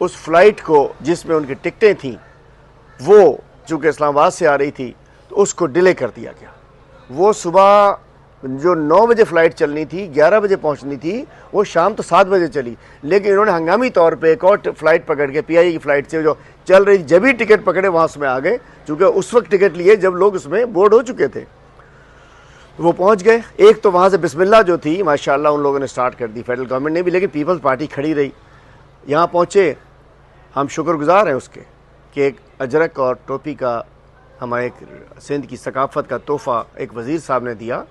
उस फ्लाइट को जिसमें उनकी टिकटें थीं वो चूँकि इस्लामाबाद से आ रही थी तो उसको डिले कर दिया गया। वो सुबह जो 9 बजे फ़्लाइट चलनी थी, 11 बजे पहुंचनी थी, वो शाम तो 7 बजे चली। लेकिन इन्होंने हंगामी तौर पे एक और फ़्लाइट पकड़ के पीआईए की फ़्लाइट से जो चल रही थी, जब ही टिकट पकड़े वहाँ उसमें आ गए, चूँकि उस वक्त टिकट लिए जब लोग उसमें बोर्ड हो चुके थे। वो पहुँच गए। एक तो वहाँ से बिस्मिल्लाह जो थी माशाअल्लाह उन लोगों ने स्टार्ट कर दी, फेडरल गवर्नमेंट ने भी, लेकिन पीपल्स पार्टी खड़ी रही। यहाँ पहुँचे, हम शुक्रगुजार हैं उसके कि एक अजरक और टोपी का हमारे सिंध की सकाफ़त का तोहफ़ा एक वज़ीर साहब ने दिया,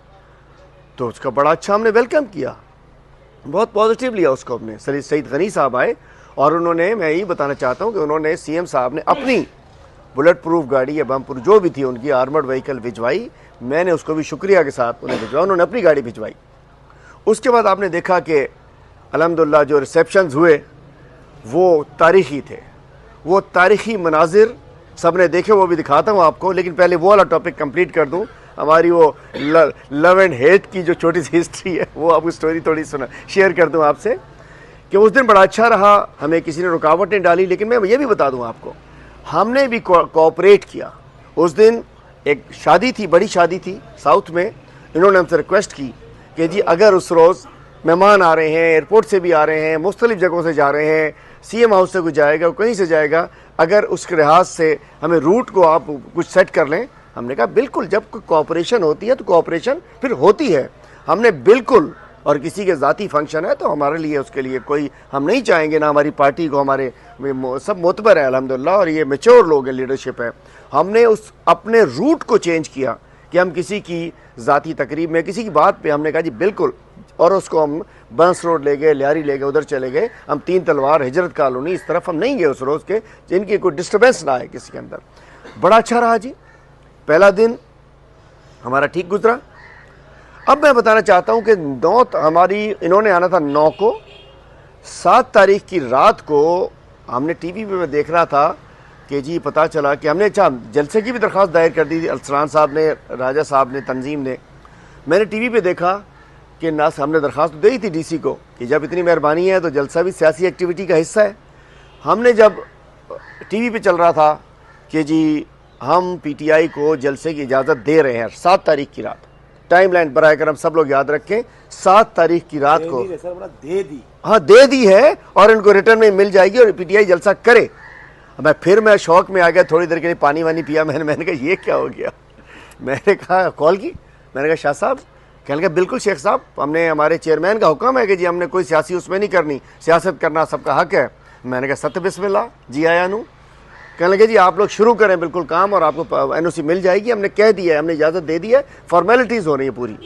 तो उसका बड़ा अच्छा हमने वेलकम किया, बहुत पॉजिटिव लिया उसको। हमने सईद गनी साहब आए और उन्होंने, मैं यही बताना चाहता हूँ कि उन्होंने सीएम साहब ने अपनी बुलेट प्रूफ गाड़ी या बम प्रूफ जो भी थी उनकी आर्मर्ड व्हीकल भिजवाई। मैंने उसको भी शुक्रिया के साथ उन्हें भिजवाया, उन्होंने अपनी गाड़ी भिजवाई। उसके बाद आपने देखा कि अल्हम्दुलिल्लाह जो रिसेप्शंस हुए वो तारीख़ी थे, वो तारीख़ी मनाजिर सब ने देखे, वो भी दिखाता हूँ आपको। लेकिन पहले वो वाला टॉपिक कंप्लीट कर दूँ, हमारी वो लव एंड हेट की जो छोटी सी हिस्ट्री है वो आपको स्टोरी थोड़ी शेयर कर दूँ आपसे कि उस दिन बड़ा अच्छा रहा। हमें किसी ने रुकावटें डाली, लेकिन मैं ये भी बता दूँ आपको, हमने भी कोऑपरेट किया। उस दिन एक शादी थी, बड़ी शादी थी साउथ में। इन्होंने हमसे रिक्वेस्ट की कि जी अगर उस रोज़ मेहमान आ रहे हैं, एयरपोर्ट से भी आ रहे हैं, मुख्तलिफ जगहों से जा रहे हैं, सीएम हाउस से कोई जाएगा, कहीं से जाएगा, अगर उसके लिहाज से हमें रूट को आप कुछ सेट कर लें। हमने कहा बिल्कुल, जब कोई कोऑपरेशन होती है तो कोऑपरेशन फिर होती है। हमने बिल्कुल, और किसी के ज़ाती फंक्शन है तो हमारे लिए उसके लिए कोई, हम नहीं चाहेंगे ना हमारी पार्टी को, हमारे सब मोतबर है अल्हम्दुलिल्लाह और ये मैच्योर लोग हैं, लीडरशिप है। हमने उस अपने रूट को चेंज किया कि हम किसी की ज़ाती तकरीब में, किसी की बात पे हमने कहा जी बिल्कुल, और उसको हम बंस रोड ले गए, लियारी ले गए, उधर चले गए। हम 3 तलवार, हिजरत कॉलोनी, इस तरफ हम नहीं गए उस रोज़ के, जिनकी कोई डिस्टर्बेंस ना आए किसी के अंदर। बड़ा अच्छा रहा जी, पहला दिन हमारा ठीक गुजरा। अब मैं बताना चाहता हूं कि 9 हमारी, इन्होंने आना था 9 को, 7 तारीख की रात को हमने टीवी पे मैं देख रहा था कि जी पता चला कि हमने अच्छा जलसे की भी दरख्वास्त दायर कर दी थी, अरसलान साहब ने, राजा साहब ने, तंजीम ने। मैंने टीवी पे देखा कि ना हमने दरख्वास्त दी थी डीसी को कि जब इतनी मेहरबानी है तो जलसा भी सियासी एक्टिविटी का हिस्सा है। हमने जब टीवी पे चल रहा था कि जी हम पीटीआई को जलसे की इजाज़त दे रहे हैं 7 तारीख की रात, टाइम लाइन बराए कर हम सब लोग याद रखें, 7 तारीख की रात को दे दी, हाँ दे दी है और इनको रिटर्न में मिल जाएगी और पीटीआई जलसा करे। मैं शौक में आ गया, थोड़ी देर के लिए पानी वानी पिया। मैंने कहा ये क्या हो गया। मैंने कहा कॉल की, मैंने कहा शाह साहब, कहने लगा बिल्कुल शेख साहब, हमने, हमारे चेयरमैन का हुक्म है कि जी हमने कोई सियासी उसमें नहीं करनी, सियासत करना सबका हक है। मैंने कहा सत्य बिस्मिल्लाह, जी आया नू। कहने लगे जी आप लोग शुरू करें बिल्कुल काम और आपको एनओसी मिल जाएगी, हमने कह दिया है, हमने इजाज़त दे दी है, फॉर्मेलिटीज़ हो रही है पूरी।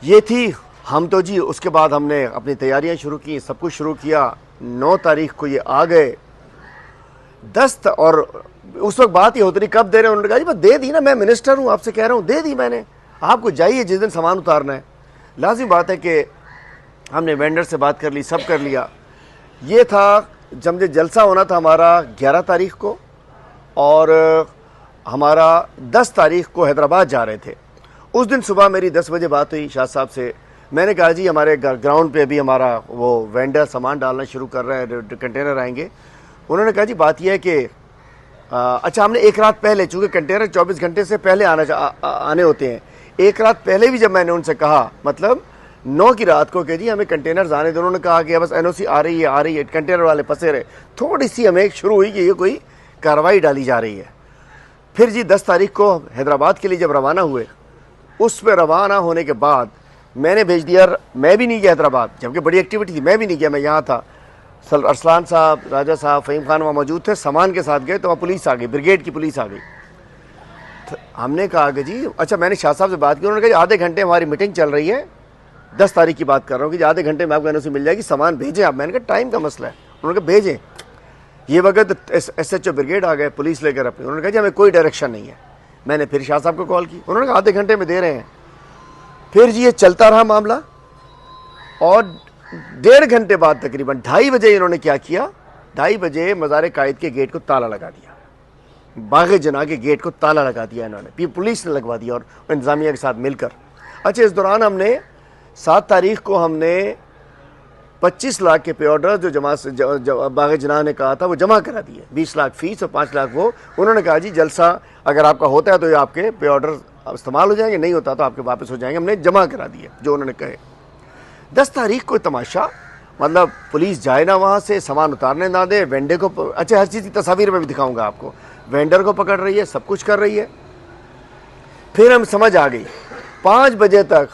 ये थी। हम तो जी उसके बाद हमने अपनी तैयारियां शुरू की, सब कुछ शुरू किया। 9 तारीख को ये आ गए 10, और उस वक्त बात ये होती रही कब दे रहे हैं। उन्होंने कहा जी मैं दे दी ना, मैं मिनिस्टर हूँ, आपसे कह रहा हूँ, दे दी मैंने, आपको जाइए जिस दिन सामान उतारना है। लाजिम बात है कि हमने वेंडर से बात कर ली, सब कर लिया। ये था जब जलसा होना था हमारा 11 तारीख को, और हमारा 10 तारीख को हैदराबाद जा रहे थे। उस दिन सुबह मेरी 10 बजे बात हुई शाह साहब से। मैंने कहा जी हमारे ग्राउंड पे अभी हमारा वो वेंडर सामान डालना शुरू कर रहा है, कंटेनर आएंगे। उन्होंने कहा जी बात यह है कि अच्छा, हमने एक रात पहले, चूँकि कंटेनर 24 घंटे से पहले आने होते हैं, एक रात पहले भी जब मैंने उनसे कहा, मतलब 9 की रात को कि जी हमें कंटेनर आने दो, उन्होंने कहा कि बस एनओसी आ रही है, कंटेनर वाले फंसे रहे। थोड़ी सी हमें शुरू हुई कि ये कोई कार्रवाई डाली जा रही है। फिर जी 10 तारीख को हैदराबाद के लिए जब रवाना हुए, उस पर रवाना होने के बाद मैंने भेज दिया, मैं भी नहीं गया हैदराबाद, जबकि बड़ी एक्टिविटी थी, मैं भी नहीं गया, मैं यहाँ था। अरसलान साहब, राजा साहब, फ़हीम खान वहाँ मौजूद थे, सामान के साथ गए तो वहाँ पुलिस आ गई, ब्रिगेड की पुलिस आ गई। तो हमने कहा कि जी अच्छा, मैंने शाह साहब से बात की, उन्होंने कहा आधे घंटे हमारी मीटिंग चल रही है, 10 तारीख की बात कर रहा हूँ कि आधे घंटे में आपको एनओसी मिल जाएगी, सामान भेजें आप। मैंने कहा टाइम का मसला है। उन्होंने कहा भेजें। ये वक्त एसएचओ ब्रिगेड आ गए, पुलिस लेकर अपनी। उन्होंने कहा जी हमें कोई डायरेक्शन नहीं है। मैंने फिर शाह साहब को कॉल की, उन्होंने कहा आधे घंटे में दे रहे हैं। फिर जी ये चलता रहा मामला, और 1.5 घंटे बाद तकरीबन 2:30 बजे इन्होंने क्या किया, 2:30 बजे मज़ार कायद के गेट को ताला लगा दिया, बाग़े जना के गेट को ताला लगा दिया इन्होंने, पुलिस ने लगवा दिया और इंतज़ामिया के साथ मिलकर। अच्छा, इस दौरान हमने 7 तारीख को हमने 25 लाख के पे ऑर्डर जो बाग़ जनाह ने कहा था वो जमा करा दिए, 20 लाख फीस और 5 लाख वो। उन्होंने कहा जी जलसा अगर आपका होता है तो ये आपके पे ऑर्डर इस्तेमाल हो जाएंगे, नहीं होता तो आपके वापस हो जाएंगे। हमने जमा करा दिए जो उन्होंने कहे। 10 तारीख को तमाशा, मतलब पुलिस जाए ना वहाँ से, सामान उतारने ना दे, वेंडर को, अच्छा हर चीज़ की तस्वीर में भी दिखाऊंगा आपको, वेंडर को पकड़ रही है, सब कुछ कर रही है। फिर हम समझ आ गई 5 बजे तक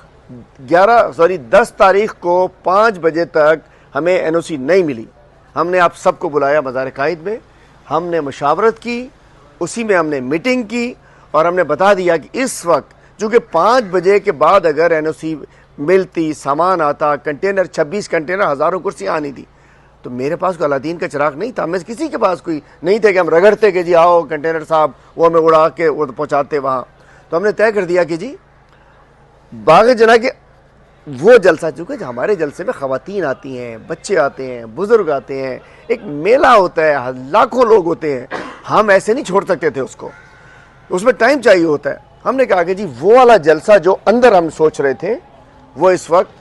10 तारीख को 5 बजे तक हमें एनओसी नहीं मिली। हमने आप सबको बुलाया मज़ार कायद में, हमने मुशावरत की, उसी में हमने मीटिंग की और हमने बता दिया कि इस वक्त चूँकि 5 बजे के बाद अगर एनओसी मिलती, सामान आता, कंटेनर 26 कंटेनर, हज़ारों कुर्सियाँ आनी थी, तो मेरे पास कोई अलादीन का चिराग नहीं था, मैं किसी के पास कोई नहीं थे कि हम रगड़ते कि जी आओ कंटेनर साहब, वो हमें उड़ा के वो पहुँचाते वहाँ। तो हमने तय कर दिया कि जी बाग़ जनाह के वो जलसा, चूँकि हमारे जलसे में ख़वातीन आती हैं, बच्चे आते हैं, बुज़ुर्ग आते हैं, एक मेला होता है, लाखों लोग होते हैं, हम ऐसे नहीं छोड़ सकते थे उसको, उसमें टाइम चाहिए होता है। हमने कहा कि जी वो वाला जलसा जो अंदर हम सोच रहे थे वो इस वक्त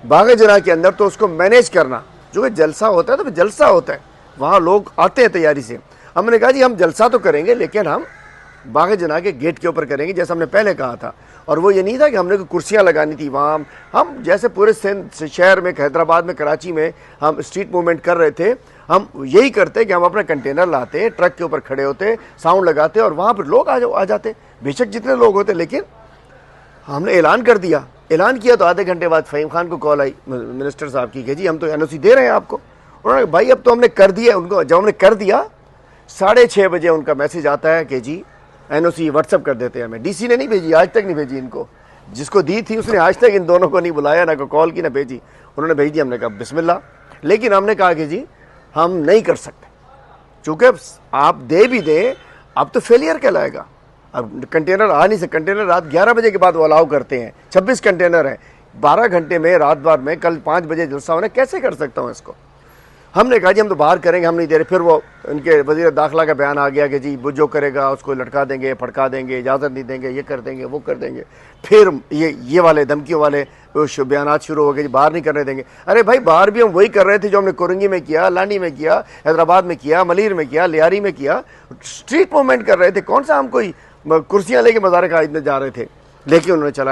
बाग़ जनाह के अंदर, तो उसको मैनेज करना, जो कि जलसा होता है तो जलसा होता है, वहाँ लोग आते हैं तैयारी से। हमने कहा जी हम जलसा तो करेंगे लेकिन हम बाग़ जनाह के गेट के ऊपर करेंगे जैसा हमने पहले कहा था। और वो ये नहीं था कि हमने कोई कुर्सियाँ लगानी थी वहाँ, हम जैसे पूरे शहर में, हैदराबाद में, कराची में हम स्ट्रीट मूवमेंट कर रहे थे, हम यही करते कि हम अपना कंटेनर लाते, ट्रक के ऊपर खड़े होते, साउंड लगाते और वहाँ पर लोग आ जाते, बेशक जितने लोग होते। लेकिन हमने ऐलान कर दिया, ऐलान किया तो आधे घंटे बाद फ़हीम खान को कॉल आई मिनिस्टर साहब की कि जी हम तो एनओसी दे रहे हैं आपको। उन्होंने भाई अब तो हमने कर दिया। उनको जब हमने कर दिया 6:30 बजे उनका मैसेज आता है कि जी एनओसी व्हाट्सअप कर देते हैं हमें। डीसी ने नहीं भेजी, आज तक नहीं भेजी इनको, जिसको दी थी उसने आज तक इन दोनों को नहीं बुलाया, ना को कॉल की, ना भेजी। उन्होंने भेज दी, हमने कहा बिस्मिल्लाह। लेकिन हमने कहा कि जी हम नहीं कर सकते, चूँकि आप दे भी दें अब तो फेलियर कहलाएगा। अब कंटेनर आ नहीं सकते, कंटेनर रात 11 बजे के बाद वो अलाउ करते हैं, 26 कंटेनर हैं 12 घंटे में, रात भर में, कल 5 बजे जलसा होने, कैसे कर सकता हूँ इसको। हमने कहा जी हम तो बाहर करेंगे, हम नहीं दे रहे। फिर वो उनके वज़ीर दाखिला का बयान आ गया कि जी वो जो करेगा उसको लटका देंगे, फड़का देंगे, इजाज़त नहीं देंगे, ये कर देंगे, वो कर देंगे। फिर ये वाले धमकियों वाले बयान शुरू हो गए, जी बाहर नहीं करने देंगे। अरे भाई बाहर भी हम वही कर रहे थे जो हमने कोरंगी में किया, लानी में किया, हैदराबाद में किया, मलीर में किया, लियारी में किया, स्ट्रीट मूवमेंट कर रहे थे। कौन सा हम कोई कुर्सियाँ लेके मज़ार कायद में जा रहे थे, लेकिन उन्होंने चला